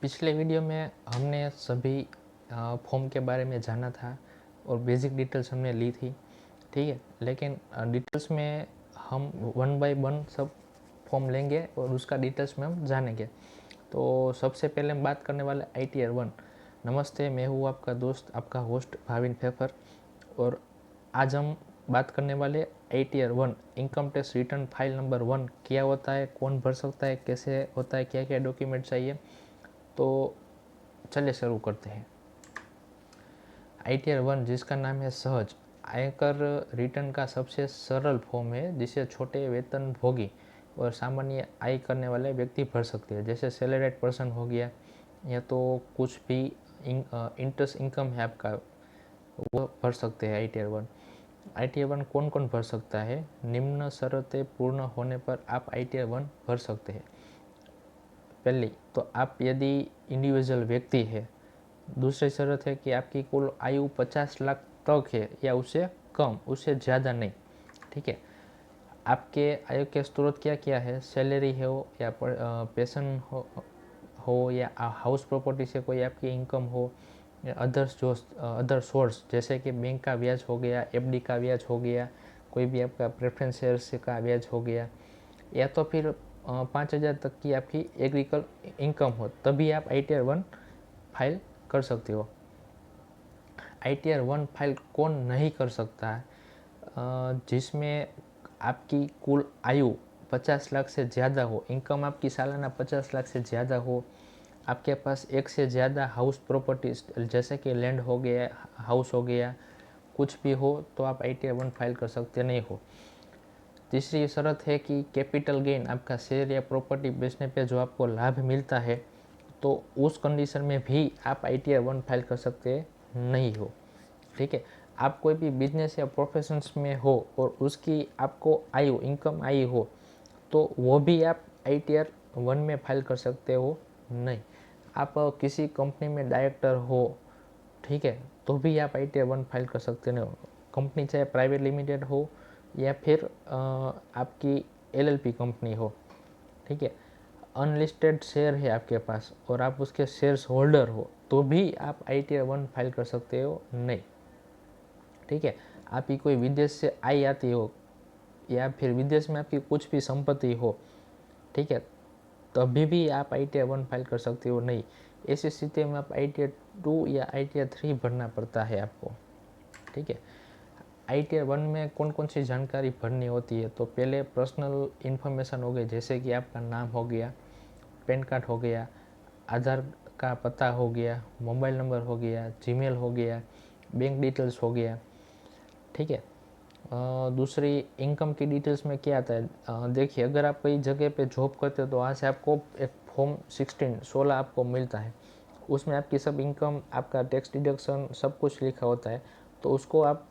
पिछले वीडियो में हमने सभी फॉर्म के बारे में जाना था और बेसिक डिटेल्स हमने ली थी, ठीक है। लेकिन डिटेल्स में हम वन बाय वन सब फॉर्म लेंगे और उसका डिटेल्स में हम जानेंगे। तो सबसे पहले हम बात करने वाले ITR 1। नमस्ते, मैं हूँ आपका दोस्त, आपका होस्ट भाविन फेफर। और आज हम बात करने वाले ITR 1 income tax return file number 1 क्या होता है, कौन भर सकता है, कैसे होता है, क्या क्या डॉक्यूमेंट चाहिए। तो चलिए शुरू करते हैं। ITR 1 जिसका नाम है सहज आयकर रिटर्न का सबसे सरल फॉर्म है, जिसे छोटे वेतन भोगी और सामान्य आय करने वाले व्यक्ति भर सकते हैं। जैसे सैलरीड पर्सन हो गया, या तो कुछ भी इंटरेस्ट इनकम है आपका, वो भर सकते हैं ITR 1 कौन कौन भर सकता है? निम्न शर्तें पूर्ण होने पर आप ITR 1 भर सकते हैं। पहली तो आप यदि इंडिविजुअल व्यक्ति है। दूसरी शर्त है कि आपकी कुल आयु 50 लाख तक है या उससे कम, उससे ज़्यादा नहीं, ठीक है। आपके आय के स्रोत क्या क्या है? सैलरी हो या पेंशन हो या हाउस प्रॉपर्टी से कोई आपकी इनकम हो, या अदर सोर्स जैसे कि बैंक का ब्याज हो गया, FD का ब्याज हो गया, कोई भी आपका प्रेफरेंस शेयर्स का ब्याज हो गया, या तो फिर 5,000 तक की आपकी एग्रीकल इनकम हो, तभी आप ITR 1 फाइल कर सकते हो। ITR 1 फाइल कौन नहीं कर सकता है? जिसमें आपकी कुल आयु 50 लाख से ज़्यादा हो, इनकम आपकी सालाना 50 लाख से ज़्यादा हो, आपके पास एक से ज़्यादा हाउस प्रॉपर्टीज जैसे कि लैंड हो गया, हाउस हो गया, कुछ भी हो, तो आप ITR 1 फाइल कर सकते नहीं हो। तीसरी शर्त है कि कैपिटल गेन, आपका शेयर या प्रॉपर्टी बेचने पे जो आपको लाभ मिलता है, तो उस कंडीशन में भी आप ITR 1 फाइल कर सकते नहीं हो, ठीक है। आप कोई भी बिजनेस या प्रोफेशंस में हो और उसकी आपको आयु इनकम आई हो, तो वो भी आप ITR 1 में फाइल कर सकते हो नहीं। आप किसी कंपनी में डायरेक्टर हो, ठीक है, तो भी आप ITR 1 फाइल कर सकते नहीं हो। कंपनी चाहे प्राइवेट लिमिटेड हो या फिर आपकी LLP कंपनी हो, ठीक है। अनलिस्टेड शेयर है आपके पास और आप उसके शेयर्स होल्डर हो, तो भी आप ITR 1 फाइल कर सकते हो नहीं, ठीक है। आपकी कोई विदेश से आय आती हो या फिर विदेश में आपकी कुछ भी संपत्ति हो, ठीक है, तभी भी आप ITR 1 फाइल कर सकते हो नहीं। ऐसी स्थिति में आप ITR 2 या ITR 3 भरना पड़ता है आपको, ठीक है। ITR 1 में कौन कौन सी जानकारी भरनी होती है? तो पहले पर्सनल इन्फॉर्मेशन हो गई, जैसे कि आपका नाम हो गया, पैन कार्ड हो गया, आधार का पता हो गया, मोबाइल नंबर हो गया, जीमेल हो गया, बैंक डिटेल्स हो गया, ठीक है। दूसरी इनकम की डिटेल्स में क्या आता है? देखिए, अगर आप कई जगह पे जॉब करते हो तो वहाँ से आपको एक फॉर्म 16 आपको मिलता है। उसमें आपकी सब इनकम, आपका टैक्स डिडक्शन सब कुछ लिखा होता है, तो उसको आप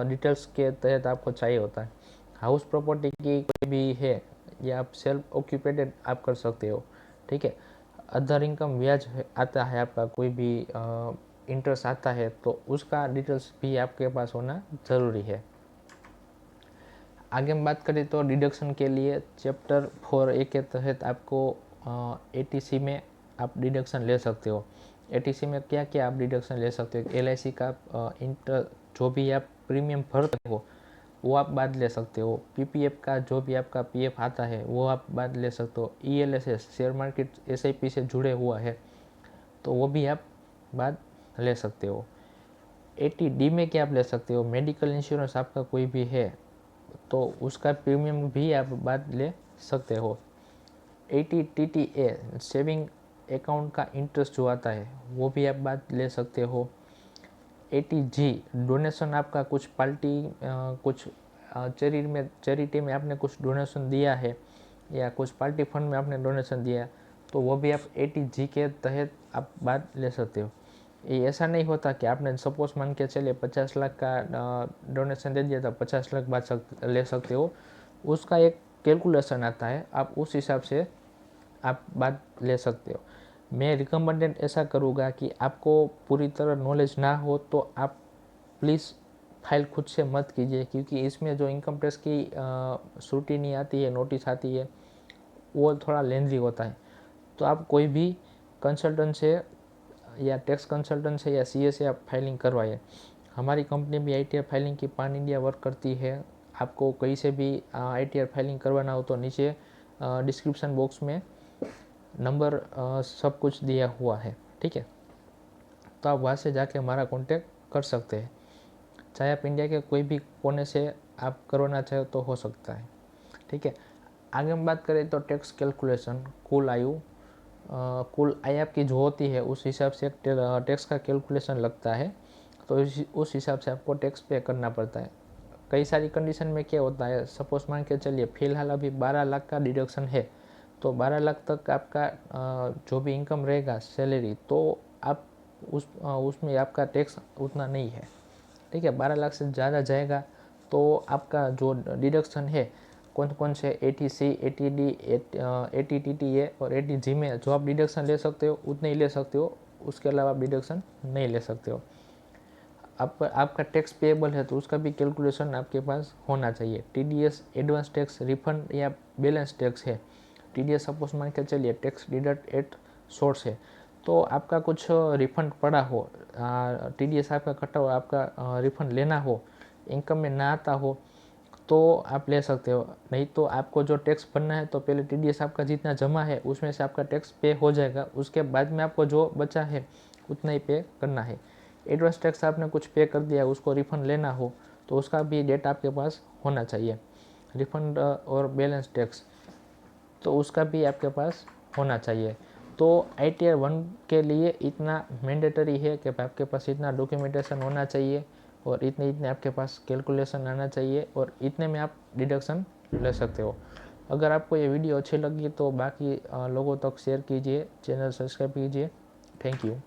डिटेल्स के तहत आपको चाहिए होता है। हाउस प्रॉपर्टी की कोई भी है या आप सेल्फ ऑक्यूपेटेड आप कर सकते हो, ठीक है। अदर इनकम ब्याज आता है आपका, कोई भी इंटरेस्ट आता है, तो उसका डिटेल्स भी आपके पास होना ज़रूरी है। आगे हम बात करें तो डिडक्शन के लिए चैप्टर 4A के तहत आपको ATC में आप डिडक्शन ले सकते हो। ATC में क्या क्या आप डिडक्शन ले सकते हो? LIC का इंटर जो भी आप प्रीमियम भरते हो वो आप बाद ले सकते हो। PPF का जो भी आपका PF आता है वो आप बाद ले सकते हो। ELSS शेयर मार्केट SIP से जुड़े हुआ है, तो वो भी आप बाद ले सकते हो। 80D में क्या आप ले सकते हो? मेडिकल इंश्योरेंस आपका कोई भी है तो उसका प्रीमियम भी आप बाद ले सकते हो। 80TTA सेविंग अकाउंट का इंटरेस्ट जो आता है वो भी आप बाद ले सकते हो। 80G डोनेशन, आपका कुछ पार्टी कुछ चैरिटी में आपने कुछ डोनेशन दिया है या कुछ पार्टी फंड में आपने डोनेशन दिया, तो वो भी आप 80G के तहत आप बाद ले सकते हो। ये ऐसा नहीं होता कि आपने सपोज मान के चलिए 50 लाख का डोनेशन दे दिया था, 50 लाख बाद ले सकते हो। उसका एक कैलकुलेशन आता है, आप उस हिसाब से आप बात ले सकते हो। मैं रिकमेंडेड ऐसा करूँगा कि आपको पूरी तरह नॉलेज ना हो तो आप प्लीज़ फाइल खुद से मत कीजिए, क्योंकि इसमें जो इनकम टैक्स की स्क्रूटिनी आती है, नोटिस आती है, वो थोड़ा लेंथी होता है। तो आप कोई भी कंसल्टेंट से या टैक्स कंसल्टेंट से या सीए से आप फाइलिंग करवाइए। हमारी कंपनी भी आईटीआर फाइलिंग की पान इंडिया वर्क करती है। आपको कहीं से भी आईटीआर फाइलिंग करवाना हो तो नीचे डिस्क्रिप्शन बॉक्स में नंबर सब कुछ दिया हुआ है, ठीक है। तो आप वहाँ से जाके हमारा कांटेक्ट कर सकते हैं। चाहे आप इंडिया के कोई भी कोने से आप करवाना चाहे तो हो सकता है, ठीक है। आगे हम बात करें तो टैक्स कैलकुलेशन, कुल आयु, कुल आय आपकी जो होती है उस हिसाब से टैक्स का कैलकुलेशन लगता है। तो उस हिसाब से आपको टैक्स पे करना पड़ता है। कई सारी कंडीशन में क्या होता है, सपोज मान के चलिए फिलहाल अभी 12 लाख का डिडक्शन है, तो 12 लाख तक आपका जो भी इनकम रहेगा सैलरी, तो आप उसमें आपका टैक्स उतना नहीं है, ठीक है। 12 लाख से ज़्यादा जाएगा तो आपका जो डिडक्शन है, कौन कौन से 80C, 80D, 80TTA और 80G में जो आप डिडक्शन ले सकते हो उतने ही ले सकते हो, उसके अलावा आप डिडक्शन नहीं ले सकते हो। आपका टैक्स पेएबल है तो उसका भी कैलकुलेशन आपके पास होना चाहिए। टीडीएस, एडवांस टैक्स रिफंड या बैलेंस टैक्स है। टीडीएस सपोज मान के चलिए टैक्स डिडक्ट एट सोर्स है, तो आपका कुछ रिफंड पड़ा हो, टीडीएस आपका कटा हो, आपका रिफंड लेना हो, इनकम में ना आता हो तो आप ले सकते हो। नहीं तो आपको जो टैक्स भरना है तो पहले टीडीएस आपका जितना जमा है उसमें से आपका टैक्स पे हो जाएगा, उसके बाद में आपको जो बचा है उतना ही पे करना है। एडवांस टैक्स आपने कुछ पे कर दिया, उसको रिफंड लेना हो तो उसका भी डेट आपके पास होना चाहिए। रिफंड और बैलेंस टैक्स तो उसका भी आपके पास होना चाहिए। तो आईटीआर 1 के लिए इतना मैंडेटरी है कि आपके पास इतना डॉक्यूमेंटेशन होना चाहिए और इतने इतने आपके पास कैलकुलेशन आना चाहिए और इतने में आप डिडक्शन ले सकते हो। अगर आपको ये वीडियो अच्छी लगी तो बाकी लोगों तक शेयर कीजिए, चैनल सब्सक्राइब कीजिए। Thank you.